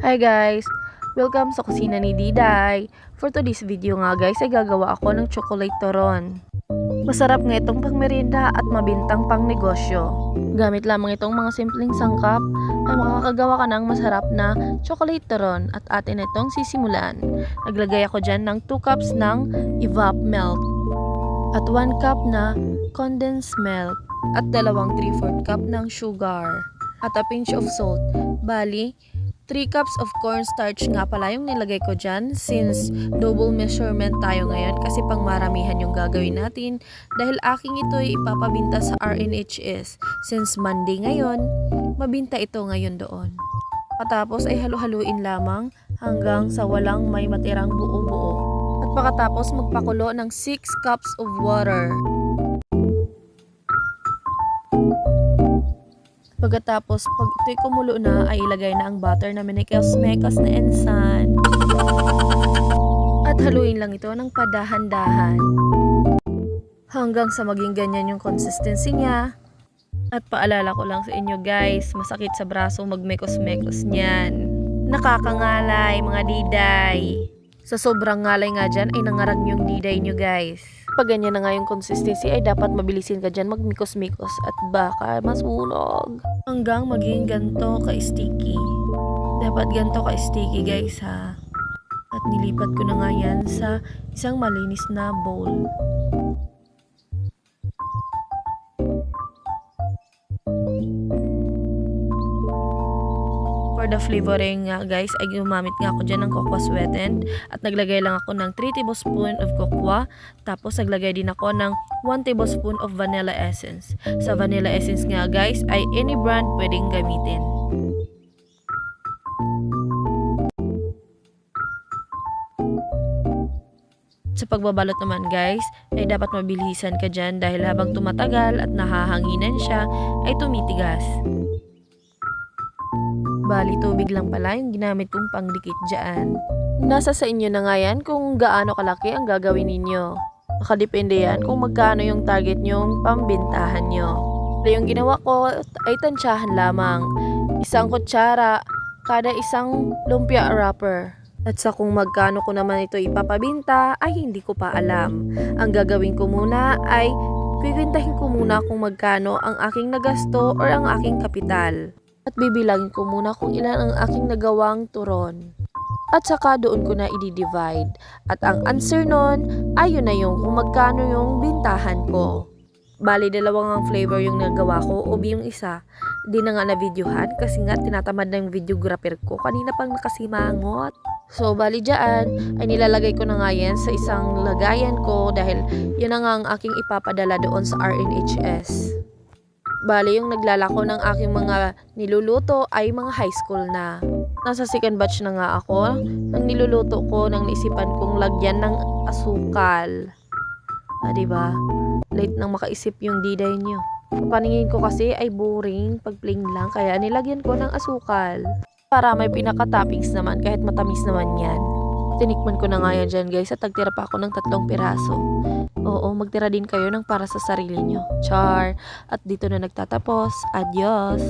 Hi guys! Welcome sa kusina ni Diday. For today's video nga guys ay gagawa ako ng chocolate turon. Masarap nga itong pangmerienda at mabintang pang negosyo. Gamit lamang itong mga simpleng sangkap ay makakagawa ka ng masarap na chocolate turon at atin itong sisimulan. Naglagay ako dyan ng 2 cups ng evap milk at 1 cup na condensed milk at 2 3/4 cup ng sugar at a pinch of salt. Bali, 3 cups of cornstarch nga pala yung nilagay ko dyan since double measurement tayo ngayon kasi pang maramihan yung gagawin natin dahil aking ito ay ipapabinta sa RNHS since Monday ngayon, mabinta ito ngayon doon. Patapos ay halu-haluin lamang hanggang sa walang may matirang buo-buo. At pagkatapos magpakulo ng 6 cups of water. Pagkatapos, pag ito'y kumulo na, ay ilagay na ang butter na minikos-mekos na ensan. At haluin lang ito ng padahan-dahan. Hanggang sa maging ganyan yung consistency niya. At paalala ko lang sa inyo guys, masakit sa braso magmekos-mekos niyan. Nakakangalay mga diday. Sa sobrang ngalay nga dyan ay nangarag yung diday nyo guys. Pag ganyan na nga yung consistency ay dapat mabilisin ka dyan magmikos-mikos at baka masunog. Hanggang maging ganto ka-sticky. Dapat ganto ka-sticky guys ha. At nilipat ko na nga yan sa isang malinis na bowl. For the flavoring nga guys ay gumamit nga ako dyan ng cocoa sweetened at naglagay lang ako ng 3 tablespoon of cocoa tapos naglagay din ako ng 1 tablespoon of vanilla essence. Sa vanilla essence nga guys ay any brand pwedeng gamitin. Sa pagbabalot naman guys ay dapat mabilisan ka dyan dahil habang tumatagal at nahahanginan siya ay tumitigas. Bali, tubig lang pala yung ginamit kong pangdikit dyan. Nasa sa inyo na nga yan kung gaano kalaki ang gagawin ninyo. Nakadepende yan kung magkano yung target nyong pambintahan nyo. Yung ginawa ko ay tansyahan lamang. 1 kutsara kada isang lumpia wrapper. At sa kung magkano ko naman ito ipapabinta ay hindi ko pa alam. Ang gagawin ko muna ay pipintahin ko muna kung magkano ang aking nagasto or ang aking kapital. At bibilangin ko muna kung ilan ang aking nagawang turon. At saka doon ko na i-divide. At ang answer nun, ayun na yung kung magkano yung bintahan ko. Bali, 2 ang flavor yung nagawa ko, ubi yung isa. Di na nga na-videohan kasi nga tinatamad na yung videographer ko. Kanina pang nakasimangot. So, bali dyan, ay nilalagay ko na nga yan sa isang lagayan ko dahil yun na nga ang aking ipapadala doon sa RNHS. Bali, yung naglalako ng aking mga niluluto ay mga high school na. Nasa second batch na nga ako. Nang niluluto ko, nang naisipan kong lagyan ng asukal. Diba? Late nang makaisip yung diday nyo. Paningin ko kasi ay boring, pag plain lang, kaya nilagyan ko ng asukal. Para may pinaka-toppings naman, kahit matamis naman yan. Tinikman ko na nga yan dyan guys at nagtira pa ako ng 3 piraso. Oo, magtira din kayo ng para sa sarili nyo. Char! At dito na nagtatapos. Adios!